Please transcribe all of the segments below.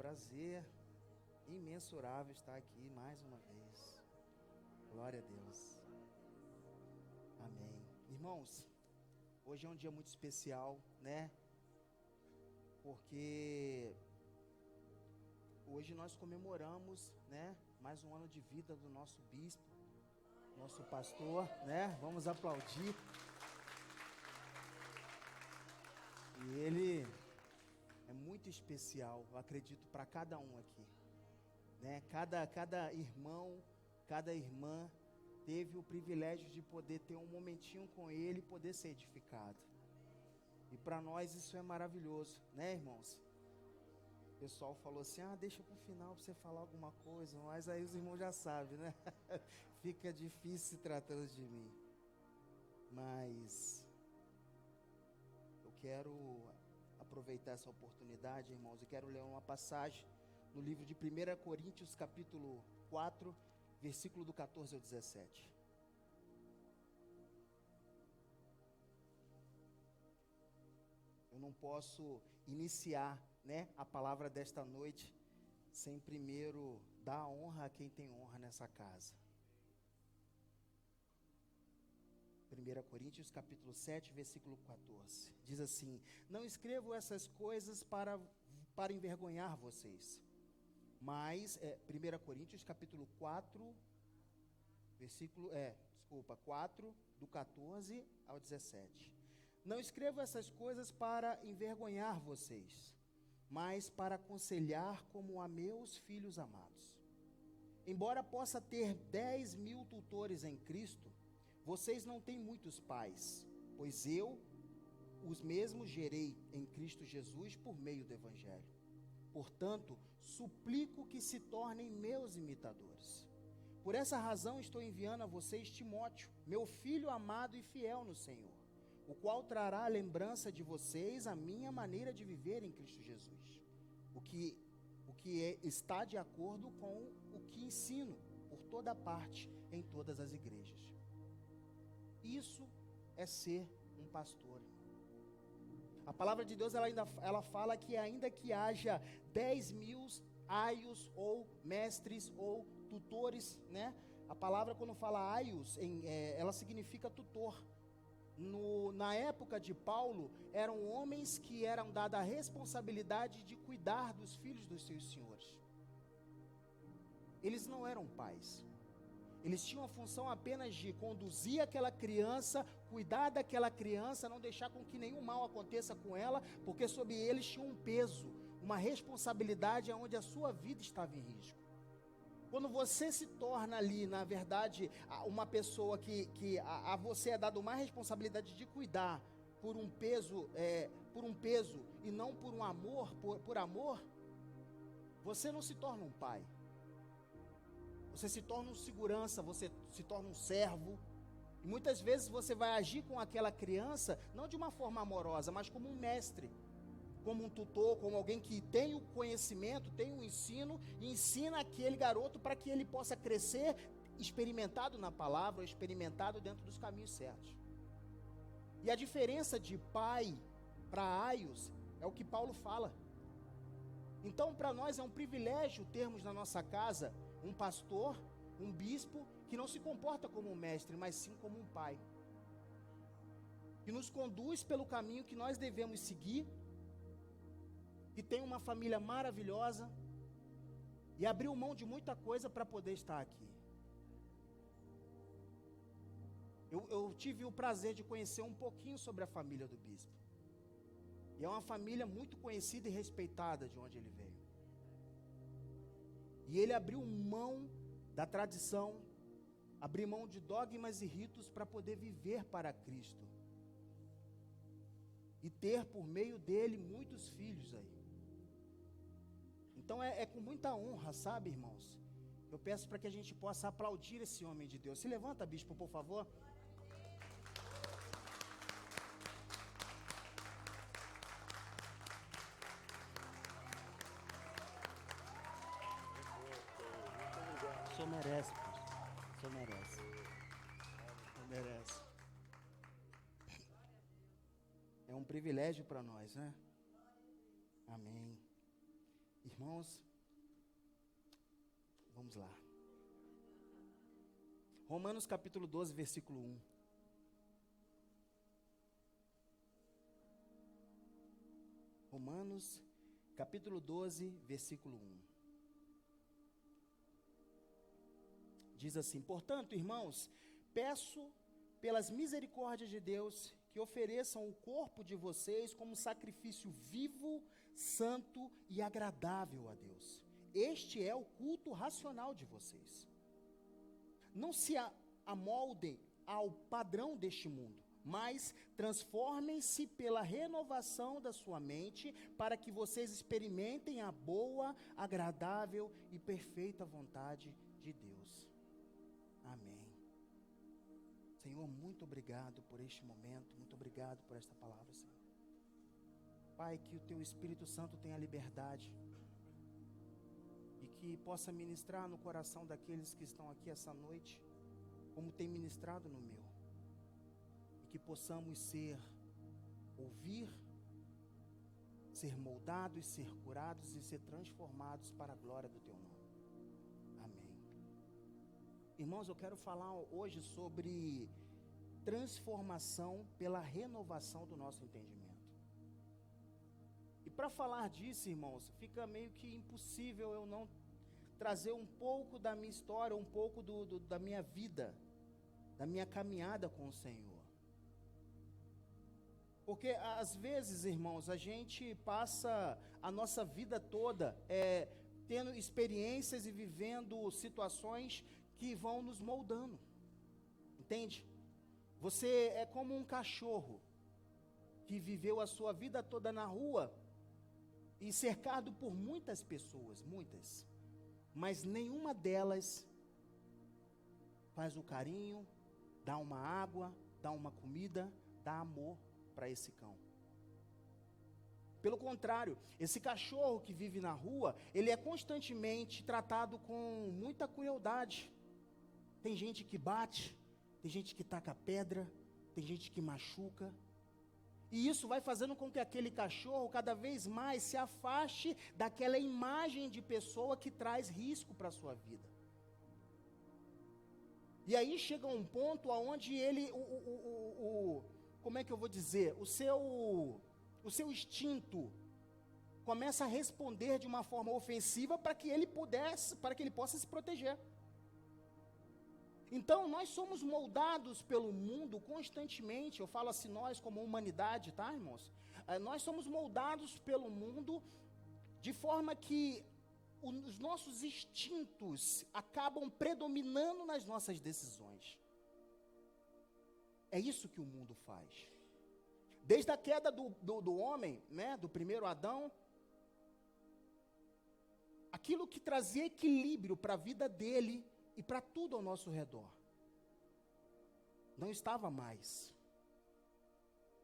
prazer imensurável estar aqui mais uma vez. Glória a Deus. Amém. Irmãos, hoje é um dia muito especial, né? Porque hoje nós comemoramos, né, mais um ano de vida do nosso bispo, nosso pastor, né? Vamos aplaudir. E ele é muito especial, eu acredito, para cada um aqui, né? Cada irmão, cada irmã teve o privilégio de poder ter um momentinho com ele e poder ser edificado. E para nós isso é maravilhoso, né, irmãos? O pessoal falou assim, deixa para o final para você falar alguma coisa, mas aí os irmãos já sabem, né? Fica difícil se tratando de mim. Mas eu quero aproveitar essa oportunidade, irmãos, eu quero ler uma passagem no livro de 1 Coríntios, capítulo 4, versículo do 14 ao 17. Eu não posso iniciar, né, a palavra desta noite sem primeiro dar a honra a quem tem honra nessa casa. 1 Coríntios capítulo 7, versículo 14, diz assim: não escrevo essas coisas para envergonhar vocês, mas, 1 Coríntios capítulo 4, versículo, 4, do 14 ao 17. Não escrevo essas coisas para envergonhar vocês, mas para aconselhar como a meus filhos amados. Embora possa ter 10.000 tutores em Cristo, vocês não têm muitos pais, pois eu os mesmos gerei em Cristo Jesus por meio do Evangelho. Portanto, suplico que se tornem meus imitadores. Por essa razão estou enviando a vocês Timóteo, meu filho amado e fiel no Senhor, o qual trará a lembrança de vocês a minha maneira de viver em Cristo Jesus, o que está de acordo com o que ensino por toda parte em todas as igrejas. Isso é ser um pastor. A palavra de Deus ela fala que ainda que haja 10.000 aios ou mestres ou tutores, né? A palavra, quando fala aios, ela significa tutor. Na época de Paulo, eram homens que eram dados a responsabilidade de cuidar dos filhos dos seus senhores. Eles não eram pais. Eles tinham a função apenas de conduzir aquela criança, cuidar daquela criança, não deixar com que nenhum mal aconteça com ela, porque sobre eles tinha um peso, uma responsabilidade onde a sua vida estava em risco. Quando você se torna ali, na verdade, uma pessoa que a você é dada uma responsabilidade de cuidar por um peso e não por um amor, por amor, você não se torna um pai. Você se torna um segurança, você se torna um servo. E muitas vezes você vai agir com aquela criança, não de uma forma amorosa, mas como um mestre, como um tutor, como alguém que tem o conhecimento, tem o ensino, e ensina aquele garoto para que ele possa crescer experimentado na palavra, experimentado dentro dos caminhos certos. E a diferença de pai para aios é o que Paulo fala. Então, para nós é um privilégio termos na nossa casa um pastor, um bispo, que não se comporta como um mestre, mas sim como um pai, que nos conduz pelo caminho que nós devemos seguir, que tem uma família maravilhosa, e abriu mão de muita coisa para poder estar aqui. Eu tive o prazer de conhecer um pouquinho sobre a família do bispo, e é uma família muito conhecida e respeitada de onde ele veio. E ele abriu mão da tradição, abriu mão de dogmas e ritos para poder viver para Cristo. E ter por meio dele muitos filhos aí. Então é com muita honra, sabe, irmãos? Eu peço para que a gente possa aplaudir esse homem de Deus. Se levanta, bispo, por favor. O senhor merece, pastor. O senhor merece. O senhor merece. É um privilégio para nós, né? Amém. Irmãos, vamos lá. Romanos capítulo 12, versículo 1. Romanos capítulo 12, versículo 1. Diz assim: portanto, irmãos, peço pelas misericórdias de Deus que ofereçam o corpo de vocês como sacrifício vivo, santo e agradável a Deus. Este é o culto racional de vocês. Não se amoldem ao padrão deste mundo, mas transformem-se pela renovação da sua mente, para que vocês experimentem a boa, agradável e perfeita vontade de Deus. Amém. Senhor, muito obrigado por este momento, muito obrigado por esta palavra, Senhor. Pai, que o Teu Espírito Santo tenha liberdade e que possa ministrar no coração daqueles que estão aqui essa noite, como tem ministrado no meu. E que possamos ouvir, ser moldados, ser curados e ser transformados para a glória do Teu nome. Amém. Irmãos, eu quero falar hoje sobre transformação pela renovação do nosso entendimento. E para falar disso, irmãos, fica meio que impossível eu não trazer um pouco da minha história, um pouco da minha vida, da minha caminhada com o Senhor. Porque às vezes, irmãos, a gente passa a nossa vida toda tendo experiências e vivendo situações que vão nos moldando, entende? Você é como um cachorro que viveu a sua vida toda na rua e cercado por muitas pessoas, muitas, mas nenhuma delas faz o carinho, dá uma água, dá uma comida, dá amor para esse cão. Pelo contrário, esse cachorro que vive na rua, ele é constantemente tratado com muita crueldade. Tem gente que bate, tem gente que taca pedra, tem gente que machuca. E isso vai fazendo com que aquele cachorro cada vez mais se afaste daquela imagem de pessoa que traz risco para a sua vida. E aí chega um ponto onde ele, como é que eu vou dizer, o seu instinto começa a responder de uma forma ofensiva para que ele possa se proteger. Então, nós somos moldados pelo mundo constantemente. Eu falo assim, nós como humanidade, tá, irmãos? Nós somos moldados pelo mundo de forma que os nossos instintos acabam predominando nas nossas decisões. É isso que o mundo faz. Desde a queda do homem, né, do primeiro Adão, aquilo que trazia equilíbrio para a vida dele e para tudo ao nosso redor não estava mais.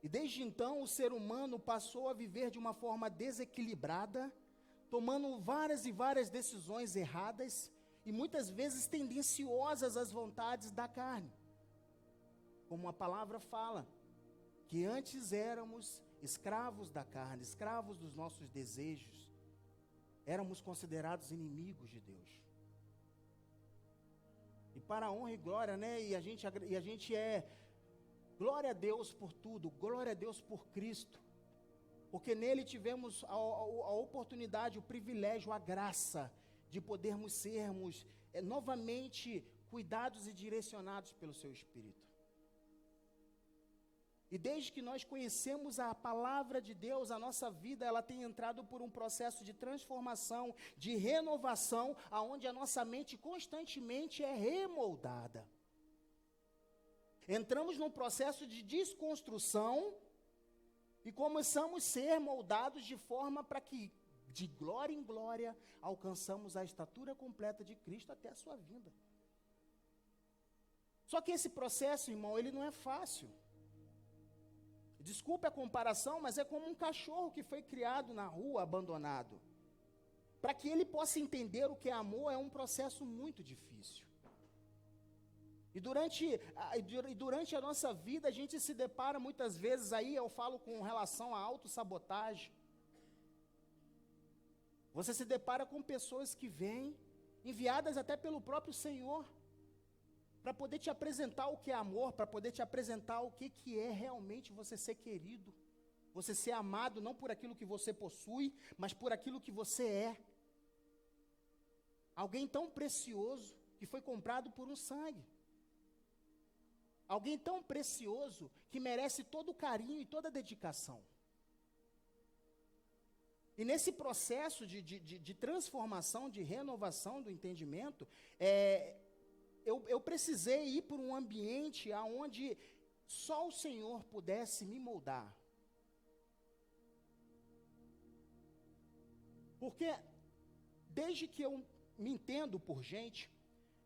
E desde então o ser humano passou a viver de uma forma desequilibrada, tomando várias e várias decisões erradas e muitas vezes tendenciosas às vontades da carne. Como a palavra fala, que antes éramos escravos da carne, escravos dos nossos desejos, éramos considerados inimigos de Deus. E para a honra e glória, né? E a gente glória a Deus por tudo, glória a Deus por Cristo, porque nele tivemos a oportunidade, o privilégio, a graça de podermos sermos novamente cuidados e direcionados pelo seu Espírito. E desde que nós conhecemos a palavra de Deus, a nossa vida, ela tem entrado por um processo de transformação, de renovação, aonde a nossa mente constantemente é remoldada. Entramos num processo de desconstrução e começamos a ser moldados de forma para que, de glória em glória, alcançamos a estatura completa de Cristo até a sua vinda. Só que esse processo, irmão, ele não é fácil. Desculpe a comparação, mas é como um cachorro que foi criado na rua, abandonado. Para que ele possa entender o que é amor, é um processo muito difícil. E durante a nossa vida, a gente se depara muitas vezes, aí eu falo com relação à autossabotagem. Você se depara com pessoas que vêm, enviadas até pelo próprio Senhor, para poder te apresentar o que é amor, para poder te apresentar o que é realmente você ser querido, você ser amado não por aquilo que você possui, mas por aquilo que você é. Alguém tão precioso que foi comprado por um sangue. Alguém tão precioso que merece todo o carinho e toda a dedicação. E nesse processo de transformação, de renovação do entendimento, eu precisei ir por um ambiente onde só o Senhor pudesse me moldar. Porque desde que eu me entendo por gente,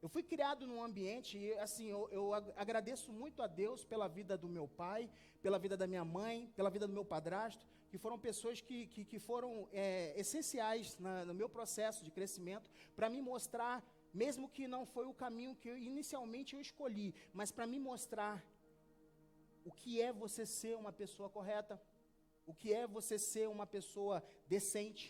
eu fui criado num ambiente, e assim, eu agradeço muito a Deus pela vida do meu pai, pela vida da minha mãe, pela vida do meu padrasto, que foram pessoas que foram essenciais no meu processo de crescimento, para me mostrar, mesmo que não foi o caminho que inicialmente eu escolhi, mas para me mostrar o que é você ser uma pessoa correta, o que é você ser uma pessoa decente.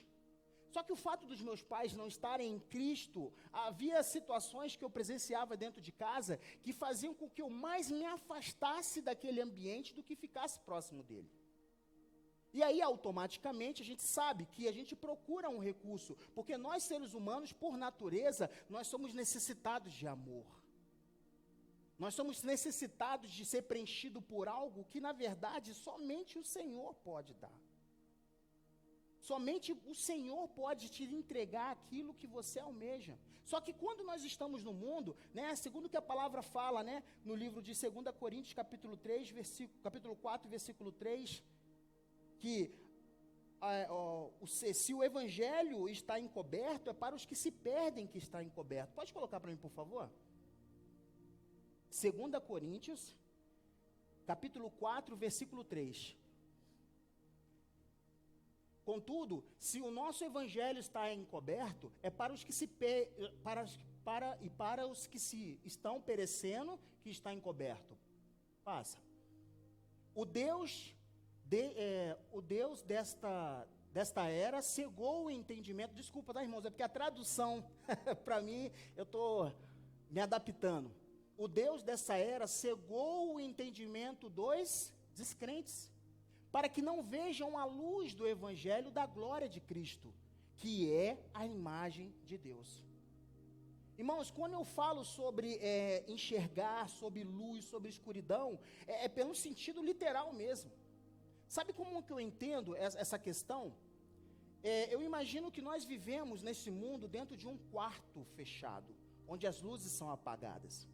Só que o fato dos meus pais não estarem em Cristo, havia situações que eu presenciava dentro de casa que faziam com que eu mais me afastasse daquele ambiente do que ficasse próximo dele. E aí, automaticamente, a gente sabe que a gente procura um recurso, porque nós, seres humanos, por natureza, nós somos necessitados de amor. Nós somos necessitados de ser preenchido por algo que, na verdade, somente o Senhor pode dar. Somente o Senhor pode te entregar aquilo que você almeja. Só que quando nós estamos no mundo, né, segundo o que a palavra fala, né, no livro de 2 Coríntios, capítulo 4, versículo 3, que se o evangelho está encoberto, é para os que se perdem que está encoberto. Pode colocar para mim, por favor? 2 Coríntios, capítulo 4, versículo 3. Contudo, se o nosso evangelho está encoberto, é para os que para os que se estão perecendo, que está encoberto. Passa. O Deus desta era cegou o entendimento. Desculpa, tá, irmãos? É porque a tradução, para mim, eu estou me adaptando. O Deus dessa era cegou o entendimento dos descrentes, para que não vejam a luz do evangelho da glória de Cristo, que é a imagem de Deus. Irmãos, quando eu falo sobre enxergar, sobre luz, sobre escuridão, é pelo sentido literal mesmo. Sabe como que eu entendo essa questão? Eu imagino que nós vivemos nesse mundo dentro de um quarto fechado, onde as luzes são apagadas.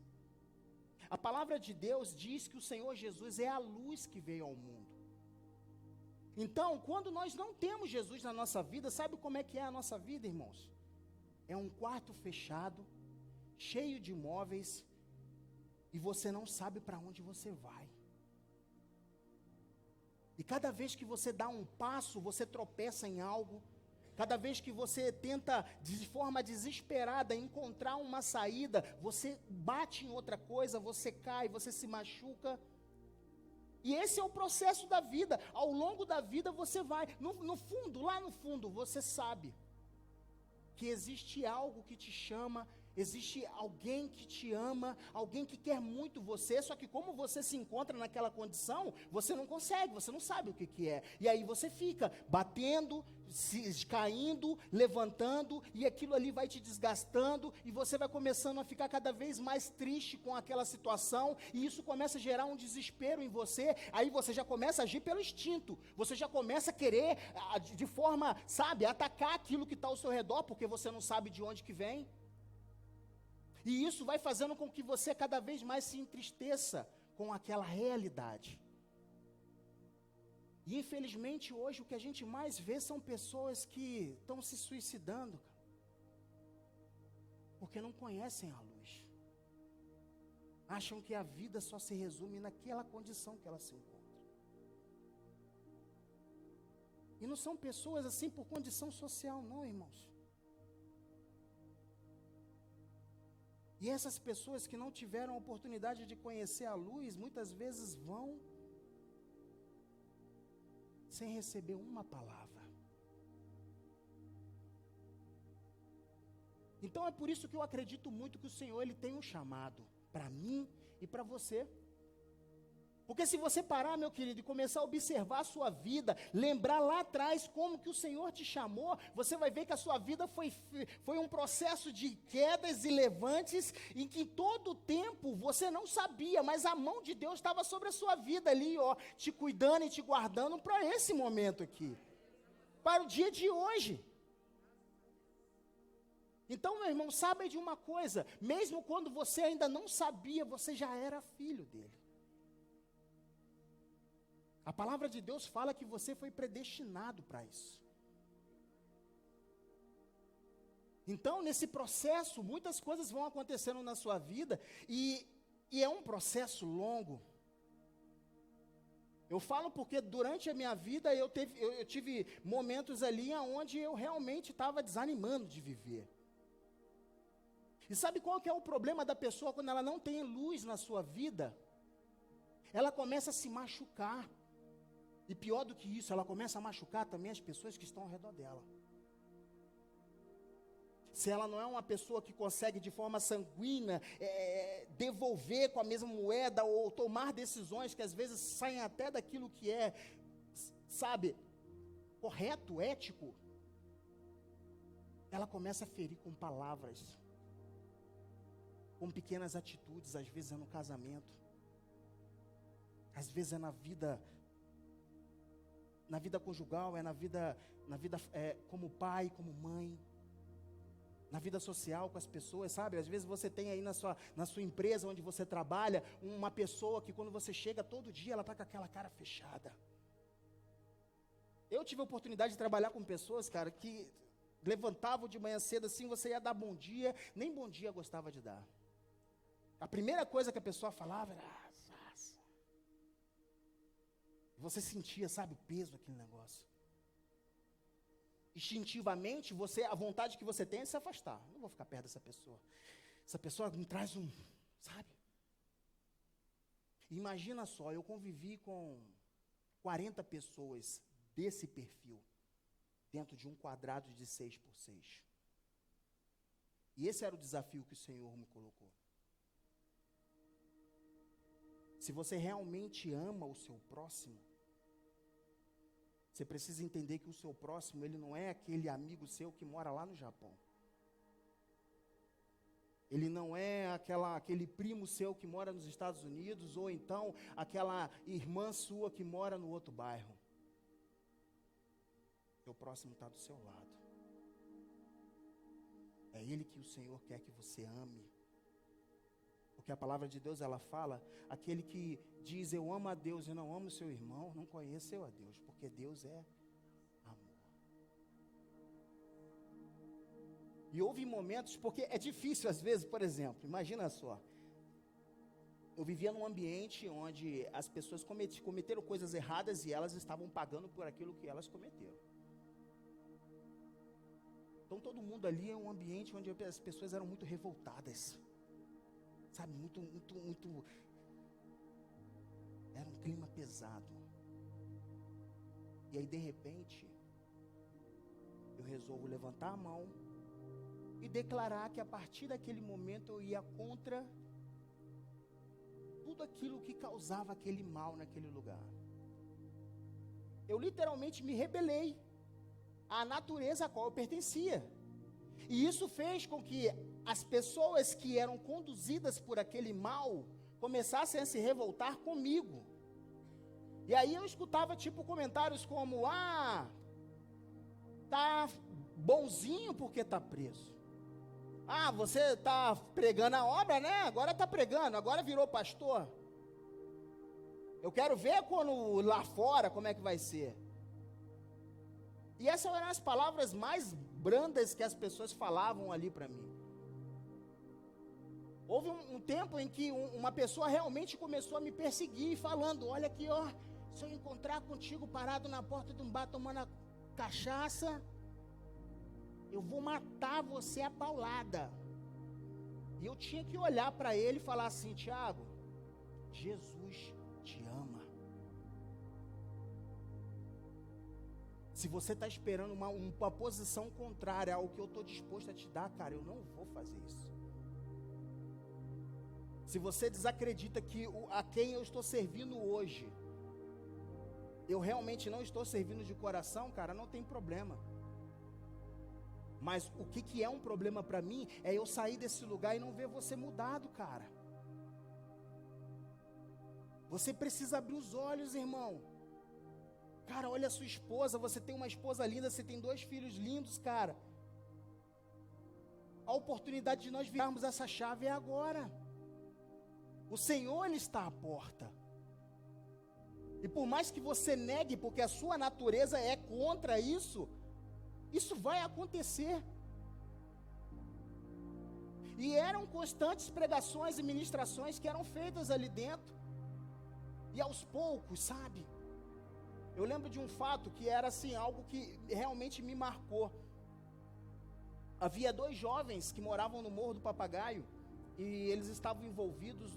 A palavra de Deus diz que o Senhor Jesus é a luz que veio ao mundo. Então, quando nós não temos Jesus na nossa vida, sabe como é que é a nossa vida, irmãos? É um quarto fechado, cheio de móveis, e você não sabe para onde você vai. E cada vez que você dá um passo, você tropeça em algo. Cada vez que você tenta, de forma desesperada, encontrar uma saída, você bate em outra coisa, você cai, você se machuca. E esse é o processo da vida. Ao longo da vida você vai, no fundo, lá no fundo, você sabe que existe algo que te chama, existe alguém que te ama, alguém que quer muito você, só que como você se encontra naquela condição, você não consegue, você não sabe o que é. E aí você fica batendo, caindo, levantando, e aquilo ali vai te desgastando, e você vai começando a ficar cada vez mais triste com aquela situação, e isso começa a gerar um desespero em você. Aí você já começa a agir pelo instinto, você já começa a querer, de forma, sabe, atacar aquilo que está ao seu redor, porque você não sabe de onde que vem. E isso vai fazendo com que você cada vez mais se entristeça com aquela realidade. E infelizmente hoje o que a gente mais vê são pessoas que estão se suicidando, porque não conhecem a luz. Acham que a vida só se resume naquela condição que ela se encontra. E não são pessoas assim por condição social, não, irmãos. E essas pessoas que não tiveram a oportunidade de conhecer a luz, muitas vezes vão sem receber uma palavra. Então é por isso que eu acredito muito que o Senhor, Ele tem um chamado para mim e para você. Porque se você parar, meu querido, e começar a observar a sua vida, lembrar lá atrás como que o Senhor te chamou, você vai ver que a sua vida foi um processo de quedas e levantes, em que todo o tempo você não sabia, mas a mão de Deus estava sobre a sua vida ali, ó, te cuidando e te guardando para esse momento aqui, para o dia de hoje. Então, meu irmão, saiba de uma coisa, mesmo quando você ainda não sabia, você já era filho dele. A palavra de Deus fala que você foi predestinado para isso. Então, nesse processo, muitas coisas vão acontecendo na sua vida, e é um processo longo. Eu falo porque durante a minha vida eu tive momentos ali onde eu realmente estava desanimando de viver. E sabe qual que é o problema da pessoa quando ela não tem luz na sua vida? Ela começa a se machucar. E pior do que isso, ela começa a machucar também as pessoas que estão ao redor dela. Se ela não é uma pessoa que consegue de forma sanguínea devolver com a mesma moeda ou tomar decisões que às vezes saem até daquilo que é, sabe, correto, ético, ela começa a ferir com palavras, com pequenas atitudes, às vezes é no casamento, às vezes é na vida conjugal, é na vida como pai, como mãe, na vida social com as pessoas, sabe? Às vezes você tem aí na sua empresa onde você trabalha, uma pessoa que quando você chega todo dia, ela está com aquela cara fechada. Eu tive a oportunidade de trabalhar com pessoas, cara, que levantavam de manhã cedo assim, você ia dar bom dia, nem bom dia gostava de dar. A primeira coisa que a pessoa falava era... Você sentia, sabe, o peso daquele negócio. Instintivamente, a vontade que você tem é se afastar. Não vou ficar perto dessa pessoa. Essa pessoa me traz sabe? Imagina só, eu convivi com 40 pessoas desse perfil, dentro de um quadrado de 6 por 6. E esse era o desafio que o Senhor me colocou. Se você realmente ama o seu próximo, você precisa entender que o seu próximo, ele não é aquele amigo seu que mora lá no Japão. Ele não é aquele primo seu que mora nos Estados Unidos, ou então aquela irmã sua que mora no outro bairro. Seu próximo está do seu lado. É ele que o Senhor quer que você ame. Porque a palavra de Deus, ela fala, aquele que diz, eu amo a Deus e não amo o seu irmão, não conheceu a Deus, porque Deus é amor. E houve momentos, porque é difícil às vezes, por exemplo, imagina só, eu vivia num ambiente onde as pessoas cometeram coisas erradas e elas estavam pagando por aquilo que elas cometeram. Então todo mundo ali é um ambiente onde as pessoas eram muito revoltadas. Sabe, muito, era um clima pesado. E aí, de repente, eu resolvo levantar a mão e declarar que a partir daquele momento eu ia contra tudo aquilo que causava aquele mal naquele lugar. Eu literalmente me rebelei à natureza a qual eu pertencia. E isso fez com que as pessoas que eram conduzidas por aquele mal começassem a se revoltar comigo. E aí eu escutava tipo comentários como, tá bonzinho porque tá preso. Você tá pregando a obra, né? Agora tá pregando, agora virou pastor. Eu quero ver quando lá fora como é que vai ser. E essas eram as palavras mais brandas que as pessoas falavam ali para mim. Houve um tempo em que uma pessoa realmente começou a me perseguir, falando, olha aqui, ó, se eu encontrar contigo parado na porta de um bar tomando a cachaça, eu vou matar você a paulada. E eu tinha que olhar para ele e falar assim, Tiago, Jesus te ama. Se você está esperando uma posição contrária ao que eu estou disposto a te dar, cara, eu não vou fazer isso. Se você desacredita que a quem eu estou servindo hoje, eu realmente não estou servindo de coração, cara, não tem problema. Mas o que é um problema para mim, é eu sair desse lugar e não ver você mudado, cara. Você precisa abrir os olhos, irmão. Cara, olha a sua esposa, você tem uma esposa linda, você tem 2 filhos lindos, cara. A oportunidade de nós virarmos essa chave é agora. O Senhor, Ele está à porta. E por mais que você negue, porque a sua natureza é contra isso, isso vai acontecer. E eram constantes pregações e ministrações que eram feitas ali dentro. E aos poucos, sabe? Eu lembro de um fato que era assim, algo que realmente me marcou. Havia 2 jovens que moravam no Morro do Papagaio e eles estavam envolvidos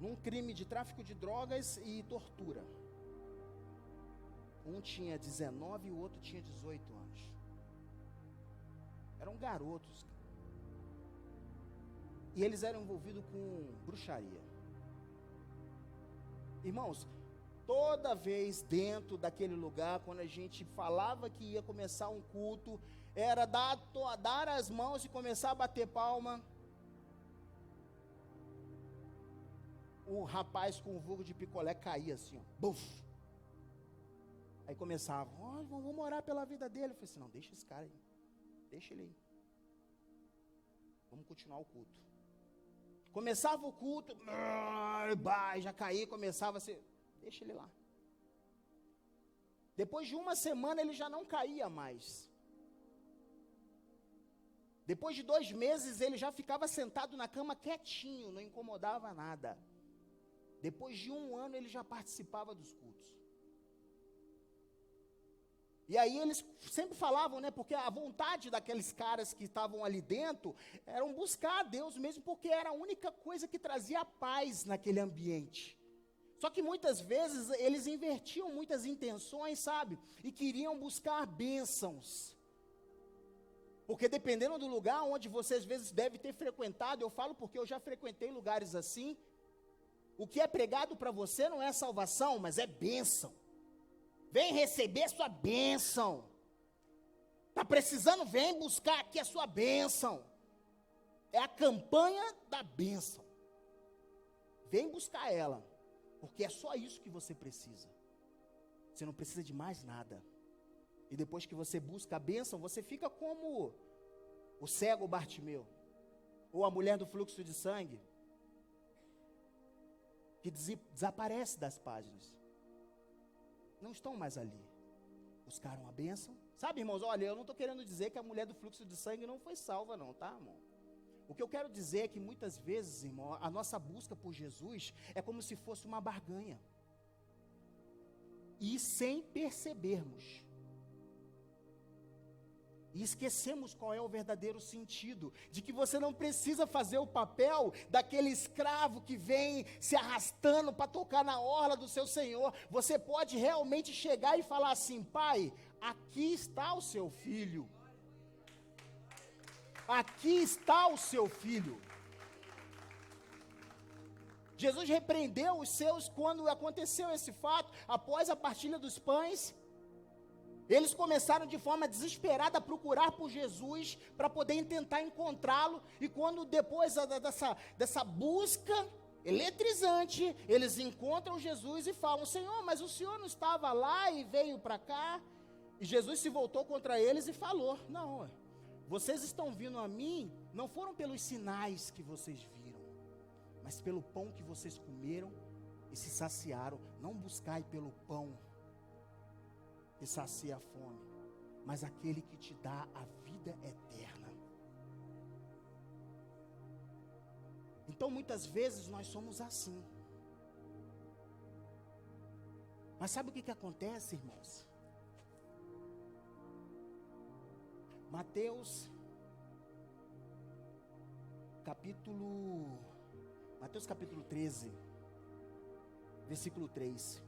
num crime de tráfico de drogas e tortura. Um tinha 19 e o outro tinha 18 anos. Eram garotos. E eles eram envolvidos com bruxaria. Irmãos, toda vez dentro daquele lugar, quando a gente falava que ia começar um culto, era dar as mãos e começar a bater palma. O rapaz com o vulgo de picolé caía assim, ó, buf. Aí começava, vamos orar pela vida dele. Eu falei assim, não, deixa esse cara aí, deixa ele aí. Vamos continuar o culto. Começava o culto, já caía, começava a ser, deixa ele lá. Depois de uma semana ele já não caía mais. Depois de 2 meses ele já ficava sentado na cama quietinho, não incomodava nada. Depois de 1 ano ele já participava dos cultos. E aí eles sempre falavam, né, porque a vontade daqueles caras que estavam ali dentro, eram buscar a Deus mesmo, porque era a única coisa que trazia paz naquele ambiente. Só que muitas vezes eles invertiam muitas intenções, sabe, e queriam buscar bênçãos. Porque dependendo do lugar onde você às vezes deve ter frequentado, eu falo porque eu já frequentei lugares assim, o que é pregado para você não é salvação, mas é bênção. Vem receber sua bênção. Está precisando, vem buscar aqui a sua bênção. É a campanha da bênção. Vem buscar ela, porque é só isso que você precisa. Você não precisa de mais nada. E depois que você busca a bênção, você fica como o cego Bartimeu, ou a mulher do fluxo de sangue, que desaparece das páginas. Não estão mais ali. Buscaram a bênção. Sabe, irmãos, olha, eu não estou querendo dizer que a mulher do fluxo de sangue não foi salva não, tá, irmão? O que eu quero dizer é que muitas vezes, irmão, a nossa busca por Jesus é como se fosse uma barganha. E sem percebermos. E esquecemos qual é o verdadeiro sentido, de que você não precisa fazer o papel daquele escravo que vem se arrastando para tocar na orla do seu Senhor. Você pode realmente chegar e falar assim: Pai, aqui está o seu filho. Aqui está o seu filho. Jesus repreendeu os seus quando aconteceu esse fato, após a partilha dos pães. Eles começaram de forma desesperada a procurar por Jesus, para poder tentar encontrá-lo, e quando depois dessa busca eletrizante, eles encontram Jesus e falam: Senhor, mas o Senhor não estava lá e veio para cá? E Jesus se voltou contra eles e falou: não, vocês estão vindo a mim, não foram pelos sinais que vocês viram, mas pelo pão que vocês comeram e se saciaram. Não buscai pelo pão que sacia a fome, mas aquele que te dá a vida eterna. Então muitas vezes nós somos assim. Mas sabe o que acontece, irmãos? Mateus capítulo 13, versículo 3.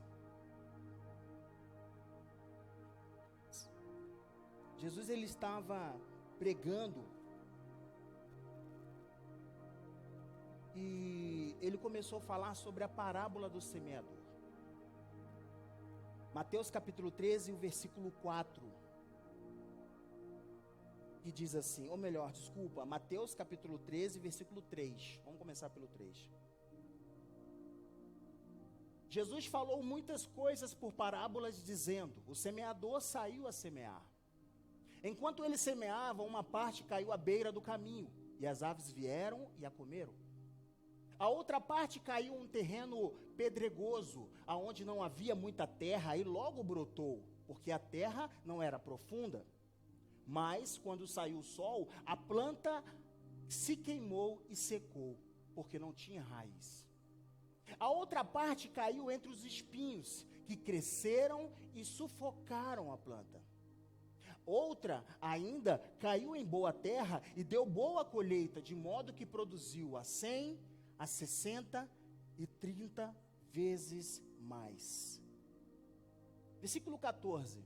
Jesus ele estava pregando e ele começou a falar sobre a parábola do semeador. Mateus capítulo 13, o versículo 4, que diz assim, ou melhor, desculpa, Mateus capítulo 13, versículo 3, vamos começar pelo 3. Jesus falou muitas coisas por parábolas, dizendo, o semeador saiu a semear. Enquanto ele semeava, uma parte caiu à beira do caminho, e as aves vieram e a comeram. A outra parte caiu em um terreno pedregoso, aonde não havia muita terra, e logo brotou, porque a terra não era profunda. Mas, quando saiu o sol, a planta se queimou e secou, porque não tinha raiz. A outra parte caiu entre os espinhos, que cresceram e sufocaram a planta. Outra ainda caiu em boa terra e deu boa colheita, de modo que produziu a 100, a 60 e 30 vezes mais. Versículo 14.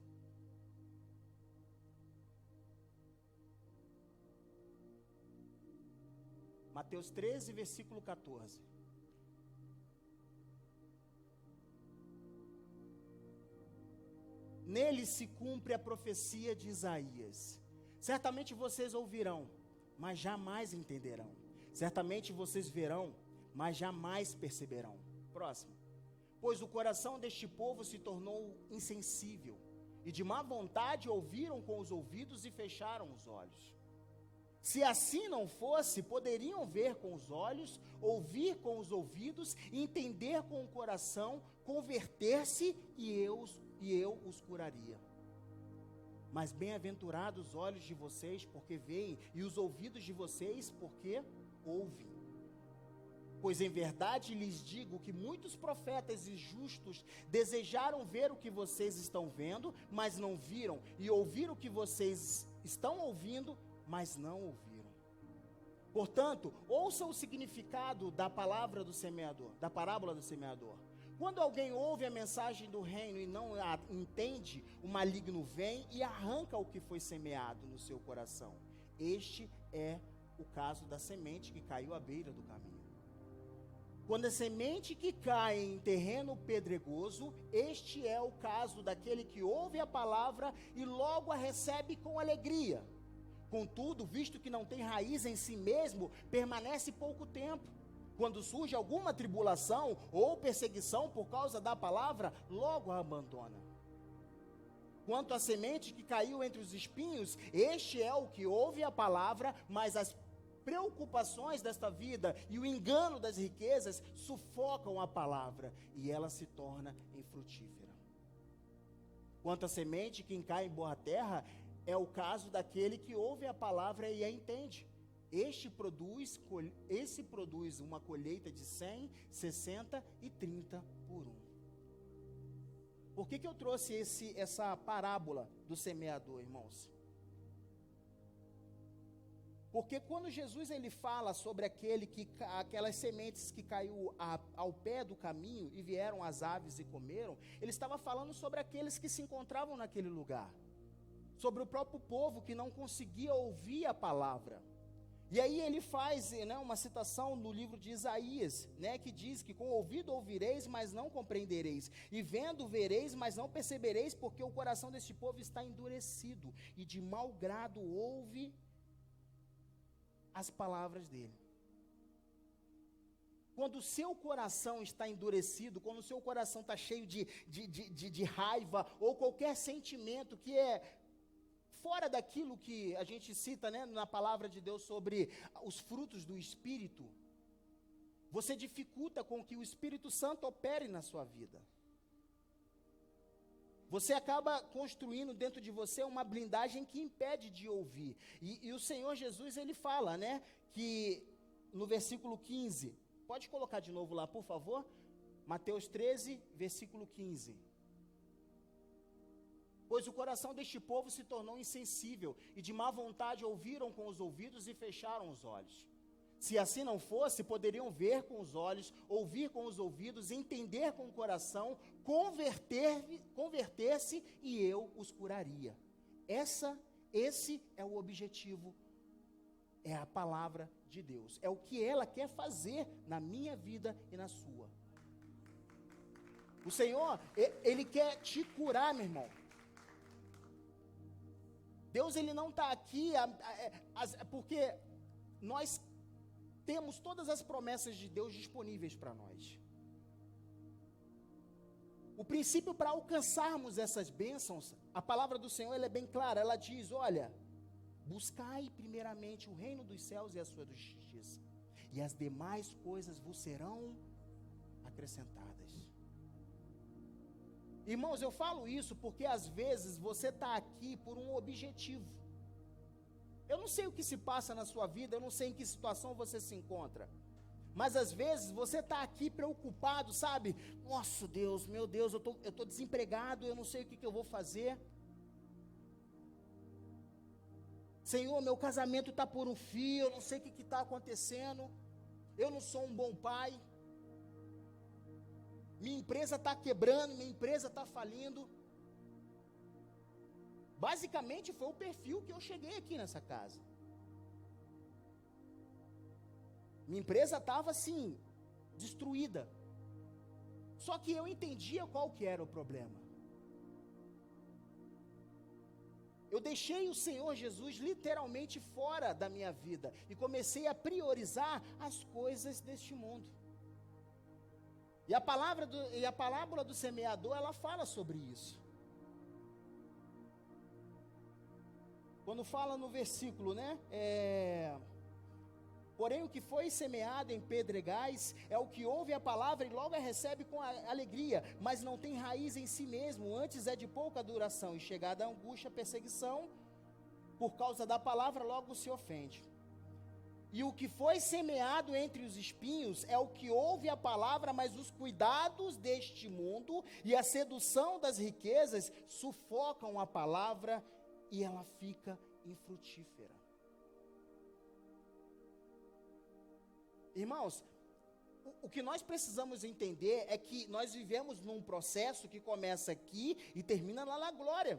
Mateus 13, versículo 14. Nele se cumpre a profecia de Isaías. Certamente vocês ouvirão, mas jamais entenderão. Certamente vocês verão, mas jamais perceberão. Próximo. Pois o coração deste povo se tornou insensível, e de má vontade ouviram com os ouvidos e fecharam os olhos. Se assim não fosse, poderiam ver com os olhos, ouvir com os ouvidos, entender com o coração, converter-se e eu os curaria. Mas bem-aventurados os olhos de vocês, porque veem, e os ouvidos de vocês, porque ouvem. Pois em verdade lhes digo que muitos profetas e justos desejaram ver o que vocês estão vendo, mas não viram, e ouvir o que vocês estão ouvindo, mas não ouviram. Portanto, ouça o significado da palavra do semeador, da parábola do semeador. Quando alguém ouve a mensagem do reino e não a entende, o maligno vem e arranca o que foi semeado no seu coração. Este é o caso da semente que caiu à beira do caminho. Quando a semente que cai em terreno pedregoso, este é o caso daquele que ouve a palavra e logo a recebe com alegria. Contudo, visto que não tem raiz em si mesmo, permanece pouco tempo. Quando surge alguma tribulação ou perseguição por causa da palavra, logo a abandona. Quanto à semente que caiu entre os espinhos, este é o que ouve a palavra, mas as preocupações desta vida e o engano das riquezas sufocam a palavra e ela se torna infrutífera. Quanto à semente que cai em boa terra, é o caso daquele que ouve a palavra e a entende. Esse produz uma colheita de 100, 60 e 30 por 1. Por que eu trouxe essa parábola do semeador, irmãos? Porque quando Jesus ele fala sobre aquelas sementes que caiu ao pé do caminho e vieram as aves e comeram, ele estava falando sobre aqueles que se encontravam naquele lugar. Sobre o próprio povo que não conseguia ouvir a palavra. E aí ele faz uma citação no livro de Isaías, que diz que com o ouvido ouvireis, mas não compreendereis, e vendo vereis, mas não percebereis, porque o coração deste povo está endurecido, e de mau grado ouve as palavras dele. Quando o seu coração está endurecido, quando o seu coração está cheio de raiva, ou qualquer sentimento que é fora daquilo que a gente cita na palavra de Deus sobre os frutos do Espírito, você dificulta com que o Espírito Santo opere na sua vida. Você acaba construindo dentro de você uma blindagem que impede de ouvir. E o Senhor Jesus, ele fala, que no versículo 15, pode colocar de novo lá, por favor? Mateus 13, versículo 15. Pois o coração deste povo se tornou insensível, e de má vontade ouviram com os ouvidos e fecharam os olhos. Se assim não fosse, poderiam ver com os olhos, ouvir com os ouvidos, entender com o coração, converter-se e eu os curaria. Essa Esse é o objetivo, é a palavra de Deus. É o que ela quer fazer na minha vida e na sua. O Senhor, Ele quer te curar, meu irmão. Deus, Ele não está aqui porque nós temos todas as promessas de Deus disponíveis para nós. O princípio para alcançarmos essas bênçãos, a palavra do Senhor ela é bem clara, ela diz, olha, buscai primeiramente o reino dos céus e a sua justiça, e as demais coisas vos serão acrescentadas. Irmãos, eu falo isso porque às vezes você está aqui por um objetivo. Eu não sei o que se passa na sua vida, eu não sei em que situação você se encontra. Mas às vezes você está aqui preocupado, sabe? Nossa Deus, meu Deus, eu tô desempregado, eu não sei o que eu vou fazer. Senhor, meu casamento está por um fio, eu não sei o que está acontecendo. Eu não sou um bom pai. Minha empresa está quebrando, minha empresa está falindo. Basicamente foi o perfil que eu cheguei aqui nessa casa. Minha empresa estava assim, destruída. Só que eu entendia qual que era o problema. Eu deixei o Senhor Jesus literalmente fora da minha vida e comecei a priorizar as coisas deste mundo. E a parábola do semeador, ela fala sobre isso. Quando fala no versículo, né? Porém, o que foi semeado em pedregais é o que ouve a palavra e logo a recebe com alegria, mas não tem raiz em si mesmo, antes é de pouca duração, e chegada a angústia, perseguição, por causa da palavra, logo se ofende. E o que foi semeado entre os espinhos é o que ouve a palavra, mas os cuidados deste mundo e a sedução das riquezas sufocam a palavra e ela fica infrutífera. Irmãos, o que nós precisamos entender é que nós vivemos num processo que começa aqui e termina lá na glória.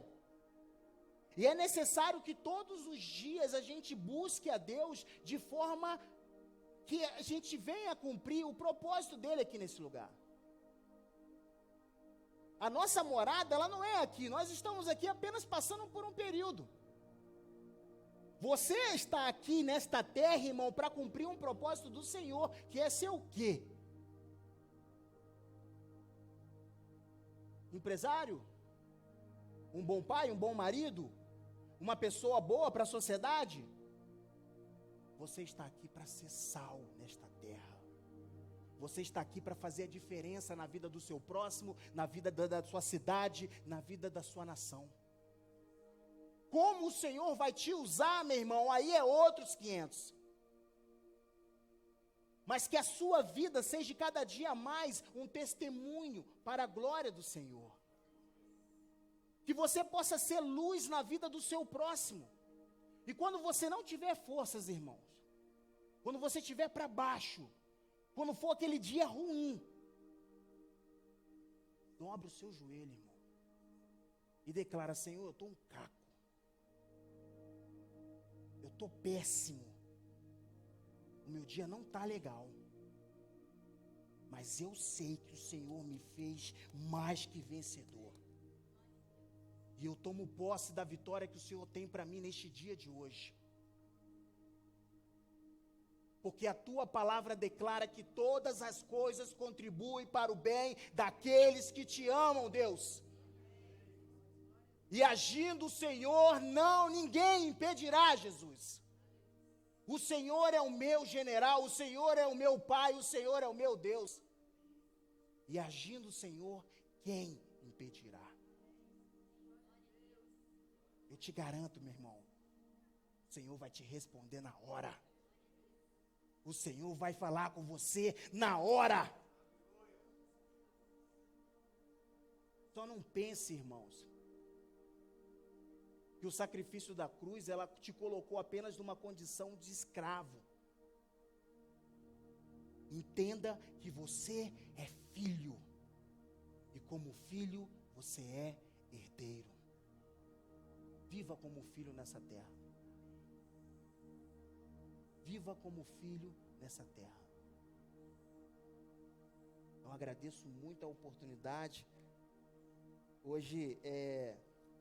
E é necessário que todos os dias a gente busque a Deus de forma que a gente venha cumprir o propósito dele aqui nesse lugar. A nossa morada, ela não é aqui, nós estamos aqui apenas passando por um período. Você está aqui nesta terra, irmão, para cumprir um propósito do Senhor, que é ser o quê? Empresário? Um bom pai, um bom marido? Uma pessoa boa para a sociedade? Você está aqui para ser sal nesta terra. Você está aqui para fazer a diferença na vida do seu próximo, na vida da sua cidade, na vida da sua nação. Como o Senhor vai te usar, meu irmão, aí é outros 500. Mas que a sua vida seja cada dia mais um testemunho para a glória do Senhor. Que você possa ser luz na vida do seu próximo. E quando você não tiver forças, irmãos, quando você estiver para baixo, quando for aquele dia ruim, dobra o seu joelho, irmão, e declara: Senhor, eu estou um caco, eu estou péssimo, o meu dia não está legal, mas eu sei que o Senhor me fez mais que vencedor, e eu tomo posse da vitória que o Senhor tem para mim neste dia de hoje. Porque a tua palavra declara que todas as coisas contribuem para o bem daqueles que te amam, Deus. E agindo o Senhor, ninguém impedirá, Jesus. O Senhor é o meu general, o Senhor é o meu Pai, o Senhor é o meu Deus. E agindo o Senhor, quem impedirá? Eu te garanto, meu irmão, o Senhor vai te responder na hora. O Senhor vai falar com você na hora. Só não pense, irmãos, que o sacrifício da cruz, ela te colocou apenas numa condição de escravo. Entenda que você é filho. E como filho, você é herdeiro. Viva como filho nessa terra. Viva como filho nessa terra. Eu agradeço muito a oportunidade. Hoje,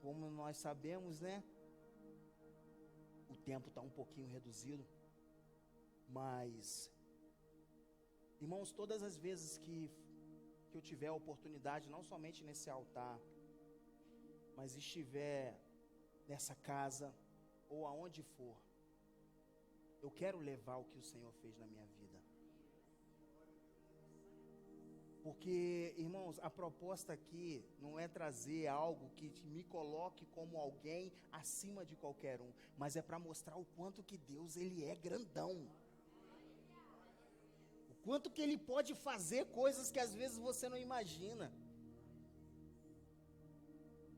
como nós sabemos, né? O tempo está um pouquinho reduzido. Mas, irmãos, todas as vezes que eu tiver a oportunidade, não somente nesse altar, mas estiver nessa casa, ou aonde for, eu quero levar o que o Senhor fez na minha vida. Porque, irmãos, a proposta aqui não é trazer algo que me coloque como alguém acima de qualquer um, mas é para mostrar o quanto que Deus, Ele é grandão. O quanto que Ele pode fazer coisas que às vezes você não imagina.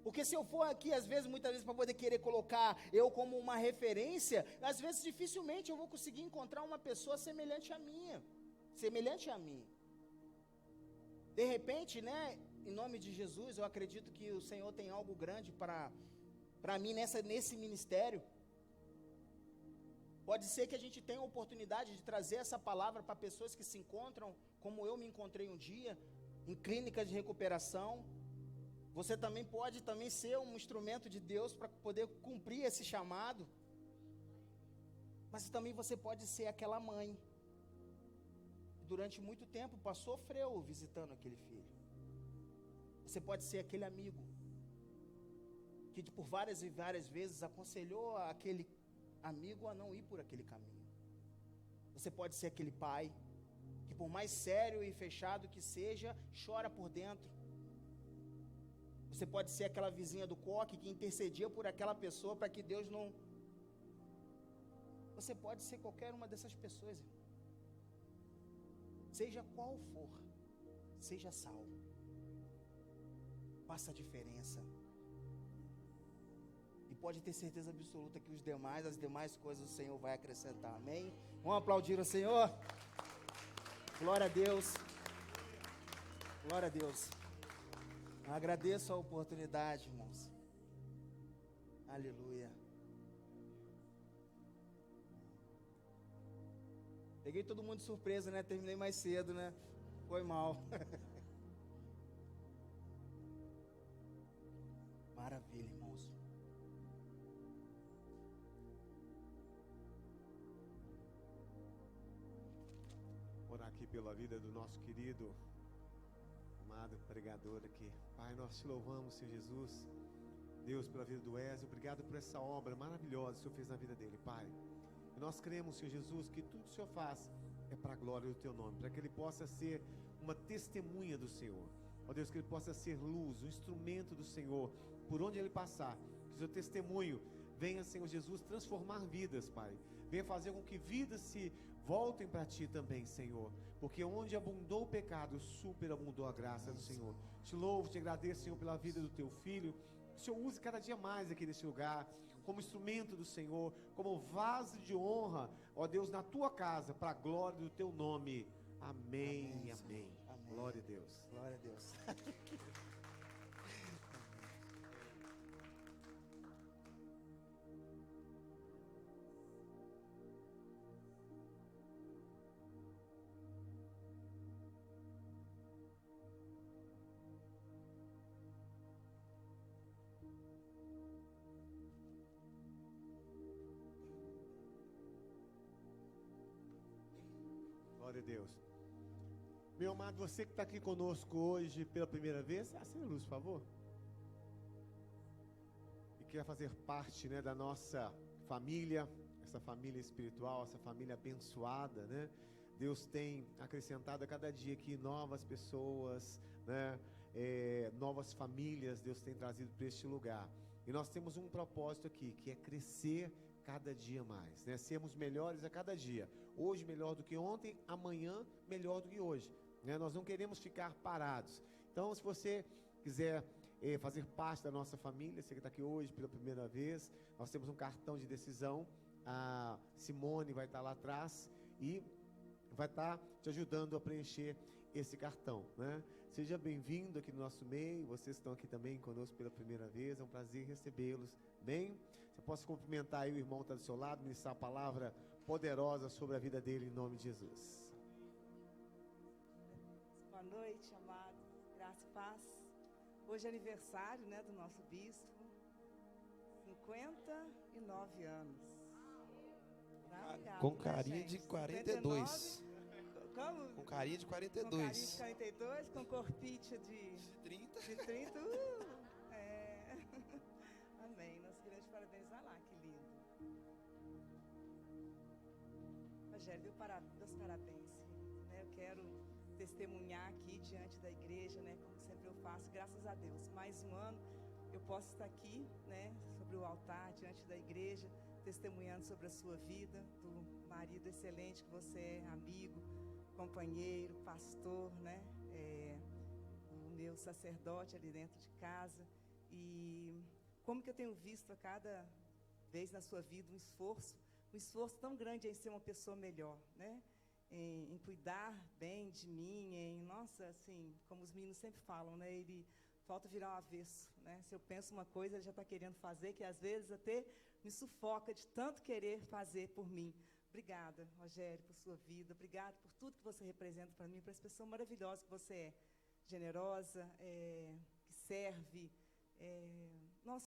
Porque se eu for aqui, às vezes, muitas vezes, para poder querer colocar eu como uma referência, às vezes, dificilmente eu vou conseguir encontrar uma pessoa semelhante a mim. De repente, né, em nome de Jesus, eu acredito que o Senhor tem algo grande para mim nesse ministério. Pode ser que a gente tenha a oportunidade de trazer essa palavra para pessoas que se encontram, como eu me encontrei um dia, em clínicas de recuperação. Você também pode ser um instrumento de Deus para poder cumprir esse chamado. Mas também você pode ser aquela mãe que durante muito tempo sofreu visitando aquele filho. Você pode ser aquele amigo que por várias e várias vezes aconselhou aquele amigo a não ir por aquele caminho. Você pode ser aquele pai que, por mais sério e fechado que seja, chora por dentro. Você pode ser aquela vizinha do coque que intercedia por aquela pessoa para que Deus não... Você pode ser qualquer uma dessas pessoas, irmão. Seja qual for, seja salvo. Faça a diferença. E pode ter certeza absoluta que as demais coisas o Senhor vai acrescentar. Amém? Vamos aplaudir o Senhor? Glória a Deus. Glória a Deus. Eu agradeço a oportunidade, irmãos. Aleluia. Peguei todo mundo de surpresa, né? Terminei mais cedo, né? Foi mal. Maravilha, irmãos. Orar aqui pela vida do nosso querido, amado pregador aqui. Pai, nós te louvamos, Senhor Jesus. Deus, pela vida do Wesley, obrigado por essa obra maravilhosa que o Senhor fez na vida dele, Pai. E nós cremos, Senhor Jesus, que tudo que o Senhor faz é para a glória do Teu nome, para que ele possa ser uma testemunha do Senhor. Ó Deus, que ele possa ser luz, um instrumento do Senhor, por onde ele passar. Que o Seu testemunho venha, Senhor Jesus, transformar vidas, Pai. Venha fazer com que vidas se voltem para Ti também, Senhor. Porque onde abundou o pecado, superabundou a graça do Senhor. Te louvo, te agradeço, Senhor, pela vida do Teu filho. Que o Senhor use cada dia mais aqui nesse lugar, como instrumento do Senhor, como vaso de honra, ó Deus, na Tua casa, para a glória do Teu nome. Amém, amém, amém. Amém. Glória a Deus. Glória a Deus. Glória a Deus. Meu amado, você que está aqui conosco hoje pela primeira vez, acenda a luz, por favor. E quer fazer parte, né, da nossa família, essa família espiritual, essa família abençoada, né? Deus tem acrescentado a cada dia aqui novas pessoas, né? Novas famílias, Deus tem trazido para este lugar. E nós temos um propósito aqui, que é crescer cada dia mais, né? Sermos melhores a cada dia. Hoje melhor do que ontem, amanhã melhor do que hoje, né? Nós não queremos ficar parados. Então, se você quiser fazer parte da nossa família, você que está aqui hoje pela primeira vez, nós temos um cartão de decisão. A Simone vai estar lá atrás e vai estar te ajudando a preencher esse cartão, né? Seja bem-vindo aqui no nosso meio, vocês estão aqui também conosco pela primeira vez, é um prazer recebê-los, bem? Você possa cumprimentar aí o irmão que está do seu lado, ministrar a palavra poderosa sobre a vida dele, em nome de Jesus. Boa noite, amados, graça e paz. Hoje é aniversário, né, do nosso bispo, 59 anos. Tá legal, Com né, carinha gente? de 42. 59, como? Com carinha de Com carinho 42. de 42, com corpite de 30. 30. É. Amém. Nós queremos te parabenizar lá, que lindo. Rogério, meus parabéns, querido, né? Eu quero testemunhar aqui diante da igreja, né? Como sempre eu faço, graças a Deus. Mais um ano eu posso estar aqui, né? Sobre o altar, diante da igreja, testemunhando sobre a sua vida, do marido excelente que você é, amigo, companheiro, pastor, né? O meu sacerdote ali dentro de casa. E como que eu tenho visto a cada vez na sua vida um esforço tão grande em ser uma pessoa melhor, né? Em cuidar bem de mim, nossa, assim, como os meninos sempre falam, né? Ele falta virar um avesso, né? Se eu penso uma coisa, ele já está querendo fazer, que às vezes até me sufoca de tanto querer fazer por mim. Obrigada, Rogério, por sua vida, obrigada por tudo que você representa para mim, para essa pessoa maravilhosa que você é, generosa, que serve, nossa,